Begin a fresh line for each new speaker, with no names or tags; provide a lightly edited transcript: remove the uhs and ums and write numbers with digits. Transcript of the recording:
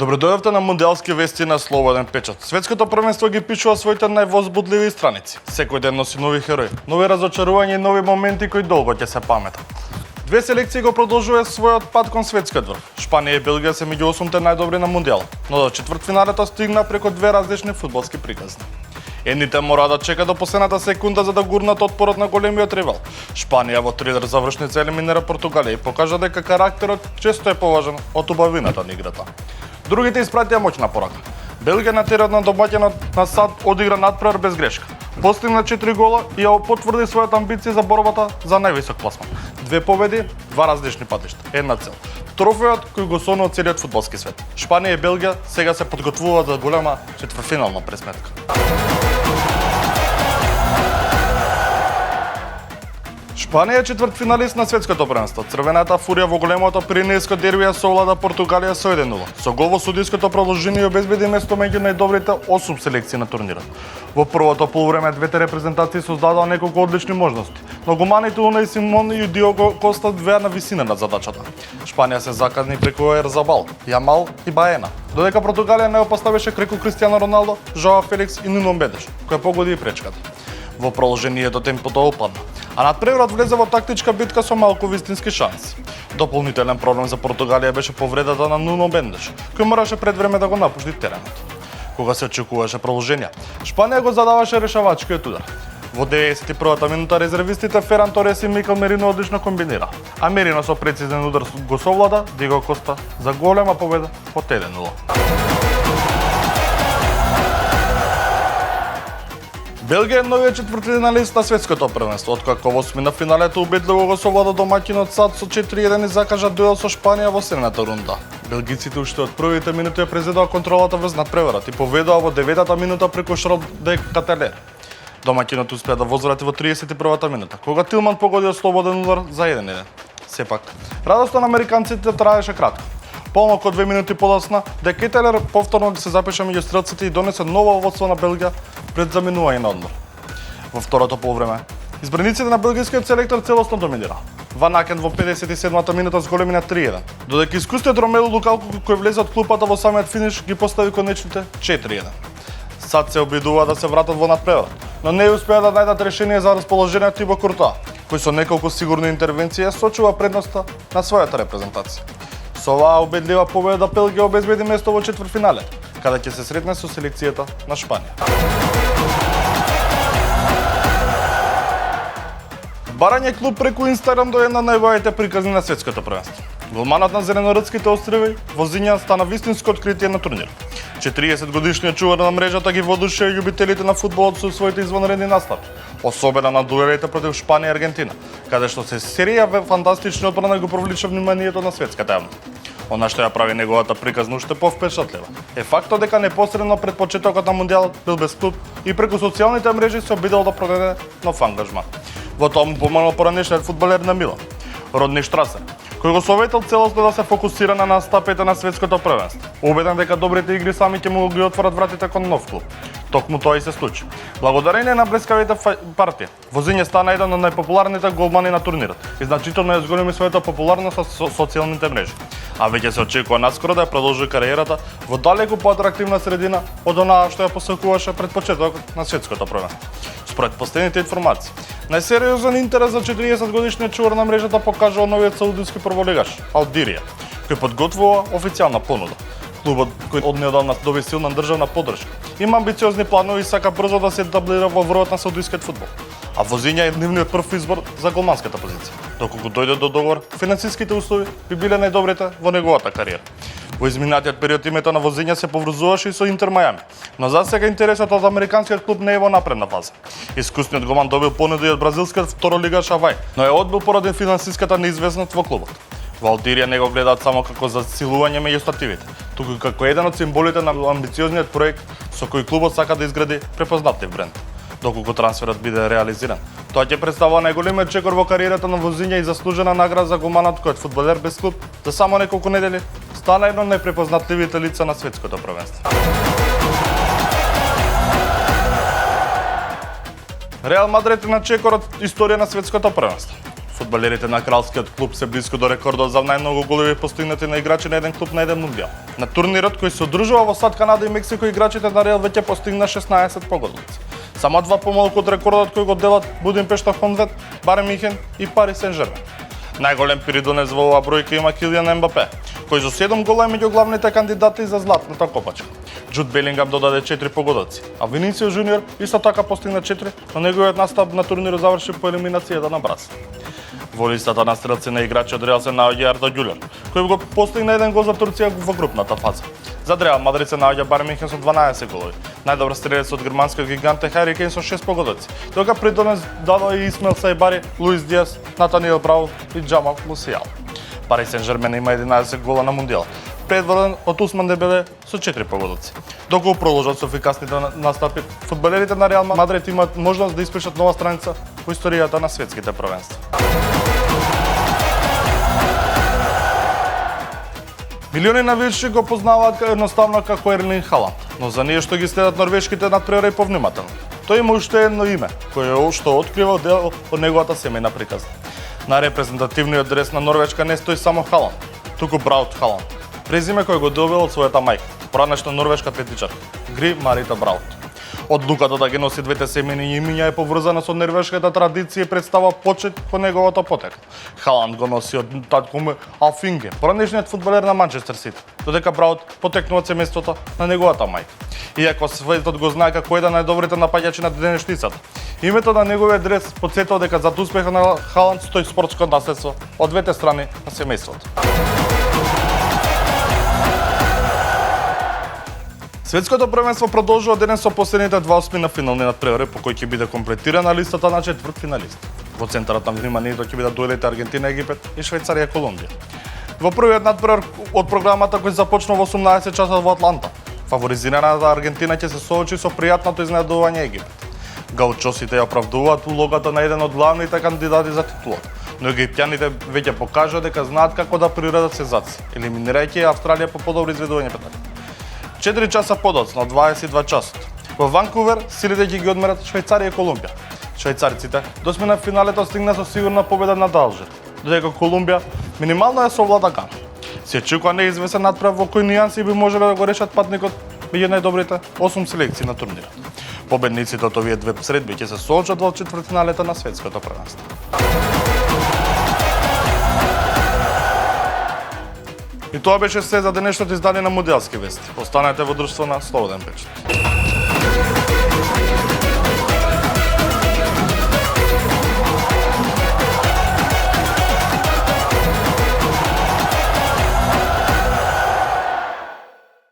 Добродојавте на Мундиалски вести на Слободен печат. Светското првенство ги пишува своите највозбудливи страници. Секој ден носи нови херои, нови разочарувања и нови моменти кои долго ќе се паметат. Две селекции го продолжува својот пат кон светскиот врв. Шпанија и Белгија се меѓу 8-те најдобри на Мундијал, но до четвртфиналето стигна преку две различни фудбалски приказни. Едните мора да чека до последната секунда за да гурнат отпорот на големиот ривал. Шпанија во трилер завршница елиминира Португалија и покажа дека карактерот често е поважен од убавината на играта. Другите испратија моќна порака. Белгија на теренот на домаќинот на САД одигра надпревар без грешка. Постигна 4 гола и ја потврди својата амбиција за борбата за највисок пласман. Две победи, два различни патишта, една цел. Трофеот кој го сонува целиот фудбалски свет. Шпанија и Белгија сега се подготвуваат за голема четвртфинална пресметка. Шпанија е четвртфиналист на светското првенство. Црвената фурија во големото пиренејско дерби ја совлада Португалија со 1-0. Со гол во судиското продолжение обезбеди место меѓу најдобрите 8 селекции на турнирот. Во првото полувреме двете репрезентации создадоа неколку одлични можности, но гуманите Унај Симон и Диого Коста беа на висина на задачата. Шпанија се заказни преку Ерзабал, Јамал и Баена, додека Португалија не поставеше креку Кристијано Роналдо, Жоао Феликс и Нуно Мендеш, кој погоди и пречката. Во продолжението темпото опадна, а надпреварот влезе во тактичка битка со малку вистински шанси. Дополнителен проблем за Португалија беше повредата на Нуно Мендеш, кој мораше пред време да го напушти теренот. Кога се очекуваше продолжение, Шпанија го задаваше решавачкиот удар. Во 91-та минута резервистите Феран Торес и Микел Мерино одлично комбинира, а Мерино со прецизен удар го совлада Диего Коста за голема победа од 1-0. Белгија е новиот четвртфиналист на светското првенство, откако во осмина финалето убедливо го совлада домаќинот САД со 4-1 и закажа дуел со Шпанија во средната рунда. Белгиците уште од првите минути ја презедоа контролата врз надпреварот и поведоа во 9-та минута преку Шарл де Кателер. Домаќинот успеа да возврати во 31-та минута, кога Тилман погоди од слободен удар за 1-1. Сепак, радоста на американците траеше кратко. Помалку од 2 минути подоцна, де Кетелер повторно се запиша меѓу стрелците и донесе ново водство на Белгија пред заминување на одмор. Во второто полувреме, избраниците на белгискиот селектор целосно доминира. Ван Акен во 57-та минута зголеми на 3-1, додека искусниот Ромелу Лукаку кој влезе од клупата во самиот финиш ги постави конечните 4-1. САД се обидува да се вратат во надпреварот, но не успеа да најдат решение за расположението Тибо Куртоа, кој со неколку сигурни интервенции сочува предноста на својата репрезентација. Со оваа убедлива победа Белгија обезбеди место во четвртфиналето, каде ќе се сретне со селекцијата на Шпанија. Барање клуб преку Инстаграм до една најубавите приказни на светското првенство. Голманот на Зеленородските острови Возиња стана вистинско откритие на турнирот. 40-годишниот чувар на мрежата ги воодушева љубителите на фудбалот со своите извонредни настави, особено на дуелите против Шпанија и Аргентина, каде што се серија фантастични одбрана го привлича вниманието на светската јавност. Она што ја прави неговата приказна уште повпечатлива е фактот дека непосредно пред почетокот на Мундијалот бил без клуб и преку социјалните мрежи се обидел да продаде нов ангажман. Во тоа му помогнал поранешниот фудбалер на Милан, Родни Штрасер, кој го советил целосно да се фокусира на настапите на светското првенство, убеден дека добрите игри сами ќе му ги отворат вратите кон нов клуб. Токму тоа и се случи. Благодарение на блескавите партии, Возиња стана еден од најпопуларните голмани на турнирот и значително ја зголеми својата популарност со социјалните мрежи. А веќе се очекува наскоро да ја продолжи кариерата во далеку поатрактивна средина од онаа што ја посекуваше пред почетокот на светското првенство. Според последните информации, најсериозен интерес за 40-годишниот чувар на мрежата покажува новиот саудитски прволигаш Ал Дирија, кој подготвува официјална понуда. Клубот кој од неодамна доби силна државна поддршка, има амбициозни планови и сака брзо да се етаблира во врвот на саудитскиот фудбал. А Возиња е нивниот прв избор за голманската позиција. Доколку дојде до договор, финансиските услови би биле најдобрите во неговата кариера. Во изминатиот период името на Возиња се поврзуваше и со Интер Мајами, но за сега интересот од американскиот клуб не е во напредна фаза. Искусниот голман добил понуди од бразилскиот второлигаш Авај, но е одбил поради финансиската неизвестност во клубот. Во Ал Дирија не го гледаат само како засилување меѓу стативите, туку како еден од символите на амбициозниот проект со кој клубот сака да изгради препознатлив бренд. Доколку трансферот биде реализиран, тоа ќе представува најголемиот чекор во кариерата на Возиња и заслужена награда за голманот кој е фудбалер без клуб за само неколку недели стана едно од најпрепознатливите лица на светското првенство. Реал Мадрид е на чекор од историја на светското првенство. Фудбалерите на кралскиот клуб се блиску до рекордот за најмногу голови постигнати на играчи на еден клуб на еден мундијал. На турнирот кој се одржува во САД, Канада и Мексико, играчите на Реал веќе постигна 16 погодици. Само два помалку од рекордот кој го делат Будимпешта, Хонвет, Байерн Мюнхен и Пари Сен-Жермен. Најголем придонес во оваа бројка има Килијан Ембапе, кој со 7 гола е меѓу главните кандидати за златната копачка. Джуд Белингам додаде 4 погодици, а Винисиус Жуниор исто така постигна 4, но неговиот настап на турнирот заврши по елиминацијата на Бразил. Во листата на стрелци на играчи од Реал се наоѓа Арда Ѓулер, кој го постигна еден гол за Турција во групната фаза. За Реал Мадрид се наоѓа Байерн Мюнхен со 12 голови. Најдобар стрелец од германскиот гигант е Хари Кейн со 6 погодици. Додека придонес дадоа и Исмаил Сайбари, Луис Диас, Натаниел Браун и Джамал Мусијал. Пари Сен-Жермен има 11 гола на мундијал, предводен од Усман Дембеле со 4 погодици. Доколку продолжат со ефикасните настапи, фудбалерите на Реал Мадрид имаат можност да испишат нова страница во историјата на светските првенства. Милиони навичи го познаваат едноставно како Ерлинг Халанд, но за ние што ги следат норвешките надпревари повнимателно. Тој има уште едно име, кое што открива дел од неговата семејна приказна. На репрезентативниот дрес на Норвешка не стои само Халанд, туку Браут Халанд, презиме кој го добил од својата мајка, поранешна норвешка атлетичарка, Гри Марита Браут. Одлуката да ги носи двете семејни имиња е поврзана со норвешката традиција и представа почит по неговото потекло. Халанд го носи од татко му Алф Инге, поранешниот фудбалер на Манчестер Сити, додека Браут потекнува од семејството на неговата мајка. Иако светот го знае како еден од најдобрите напаѓачи на денешницата, името на неговиот дрес потсетува дека зад успеха на Халанд стои спортско наследство од двете страни на семејството. Светското првенство продолжува денес со последните два осмина финални надпревари, по кој ќе биде комплетирана листата на четвртфиналисти. Во центарот на вниманието ќе бидат дуелите Аргентина, Египет и Швајцарија, Колумбија. Во првиот надпревар од програмата кој започна во 18 часот во Атланта, фаворизираната Аргентина ќе се соочи со пријатното изненадување Египет. Гаучосите ја оправдуваат улогата на еден од главните кандидати за титулата, но египтјаните веќе покажаа дека знаат како да приредат сезаци, елиминирајќи Австралија по подобро изведување петали. 4 часа подоцна, 22 часот. Во Ванкувер силите ќе ги одмерат Швајцарија и Колумбија. Швајцарците досмина финалето стигна со сигурна победа на Алжир, додека Колумбија минимално е совлада Гана. Се очекува неизвестен надпрев во кој нијанси би можеле да го решат патникот меѓу најдобрите 8 селекции на турнирот. Победниците од овие две средби ќе се соочат во четвртфиналите на светското првенство. И тоа беше се за денешното издание на Мундијалски вести. Останете во друштво на Слободен печат.